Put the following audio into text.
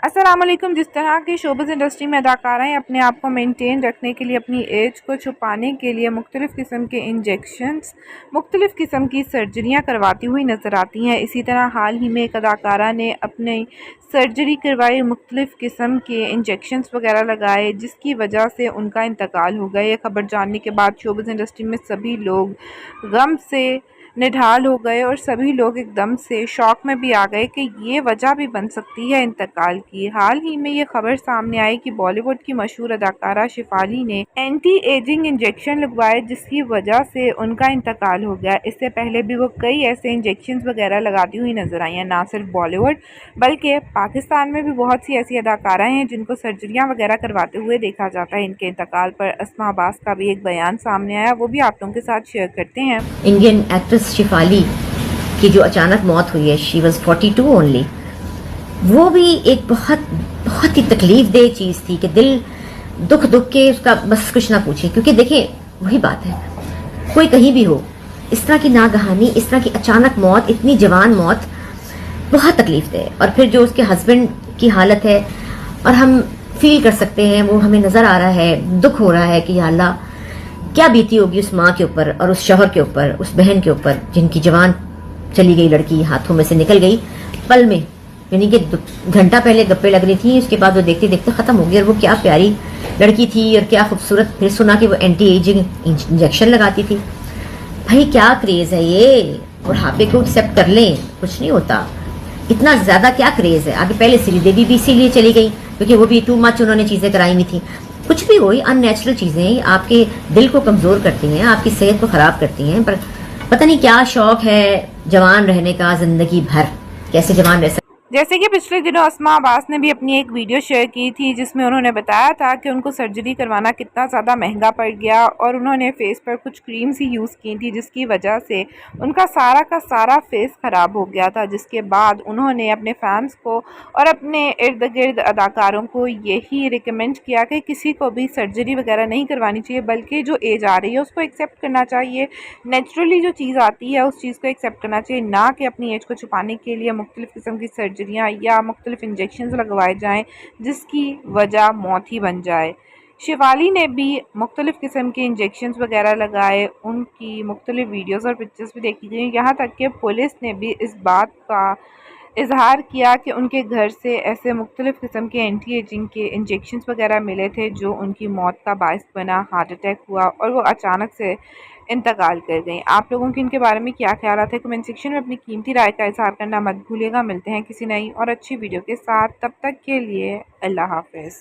अस्सलामुअलैकुम। जिस तरह की शोबिज़ इंडस्ट्री में अदाकाराएँ अपने आप को मेंटेन रखने के लिए, अपनी एज को छुपाने के लिए मुख्तलिफ़ किस्म के इंजेक्शंस, मुख्तलिफ़ किस्म की सर्जरियाँ करवाती हुई नज़र आती हैं। इसी तरह हाल ही में एक अदाकारा ने अपनी सर्जरी करवाई, मुख्तलिफ़ किस्म के इंजेक्शंस वगैरह लगाए, जिसकी वजह से उनका इंतकाल हो गया। ये खबर जानने के बाद शोबिज़ इंडस्ट्री में सभी लोग गम से निढाल हो गए और सभी लोग एकदम से शॉक में भी आ गए कि ये वजह भी बन सकती है इंतकाल की। हाल ही में ये खबर सामने आई कि बॉलीवुड की मशहूर अदाकारा शेफाली ने एंटी एजिंग इंजेक्शन लगवाए, जिसकी वजह से उनका इंतकाल हो गया। इससे पहले भी वो कई ऐसे इंजेक्शन वगैरह लगाती हुई नजर आई हैं। ना सिर्फ बॉलीवुड बल्कि पाकिस्तान में भी बहुत सी ऐसी अदाकाराएँ हैं जिनको सर्जरियाँ वगैरह करवाते हुए देखा जाता है। इनके इंतकाल पर अस्मा अब्बास का भी एक बयान सामने आया, वो भी आप लोगों के साथ शेयर करते हैं। इंडियन एक्ट्रेस शेफाली की जो अचानक मौत हुई है, शी वॉज 42 ओनली, वो भी एक बहुत बहुत ही तकलीफ दे चीज़ थी कि दिल दुख दुख के उसका बस कुछ ना पूछे। क्योंकि देखें, वही बात है, कोई कहीं भी हो, इस तरह की नागहानी, इस तरह की अचानक मौत, इतनी जवान मौत बहुत तकलीफ दे। और फिर जो उसके हस्बैंड की हालत है, और हम फील कर सकते हैं, वो हमें नजर आ रहा है, दुख हो रहा है कि या अल्लाह क्या बीती होगी उस माँ के ऊपर और उस शौहर के ऊपर, उस बहन के ऊपर, जिनकी जवान चली गई लड़की हाथों में से निकल गई पल में। यानी कि घंटा पहले गप्पे लग रही थी, उसके बाद वो देखते देखते खत्म हो गई। और वो क्या प्यारी लड़की थी और क्या खूबसूरत। फिर सुना कि वो एंटी एजिंग इंजेक्शन लगाती थी। भाई क्या क्रेज है ये, बुढ़ापे को एक्सेप्ट कर लें, कुछ नहीं होता। इतना ज्यादा क्या क्रेज है। आगे पहले श्रीदेवी भी इसीलिए चली गई क्योंकि वो भी टू मच उन्होंने चीजें कराई हुई थी। कुछ भी हो, अननेचुरल चीजें आपके दिल को कमजोर करती हैं, आपकी सेहत को खराब करती हैं। पर पता नहीं क्या शौक है जवान रहने का, जिंदगी भर कैसे जवान रह सकते। जैसे कि पिछले दिनों अस्मा अब्बास ने भी अपनी एक वीडियो शेयर की थी, जिसमें उन्होंने बताया था कि उनको सर्जरी करवाना कितना ज़्यादा महंगा पड़ गया और उन्होंने फेस पर कुछ क्रीम्स ही यूज़ की थी, जिसकी वजह से उनका सारा का सारा फेस ख़राब हो गया था। जिसके बाद उन्होंने अपने फैंस को और अपने इर्द गिर्द अदाकारों को यही रिकमेंड किया कि किसी को भी सर्जरी वगैरह नहीं करवानी चाहिए, बल्कि जो एज आ रही है उसको एक्सेप्ट करना चाहिए। नेचुरली जो चीज़ आती है उस चीज़ को एक्सेप्ट करना चाहिए, ना कि अपनी एज को छुपाने के लिए मुख्तलिफ़ किस्म की सर्जरियाँ या मुख्तलिफ इंजेक्शंस लगवाए जाएं, जिसकी वजह मौत ही बन जाए। शिवाली ने भी मुख्तलिफ़ किस्म के इंजेक्शंस वगैरह लगाए, उनकी मुख्तलिफ वीडियोस और पिक्चर्स भी देखी गई। यहाँ तक कि पुलिस ने भी इस बात का इजहार किया कि उनके घर से ऐसे मुख्तलिफ़ किस्म के एंटी एजिंग के इंजेक्शंस वगैरह मिले थे जो उनकी मौत का बायस बना। हार्ट अटैक हुआ और वो अचानक से इंतकाल कर गई। आप लोगों के इनके बारे में क्या ख्याल है? कमेंट सेक्शन में अपनी कीमती राय का इजहार करना मत भूलिएगा। मिलते हैं किसी नई और अच्छी वीडियो के साथ, तब तक के लिए अल्लाह हाफ़िज़।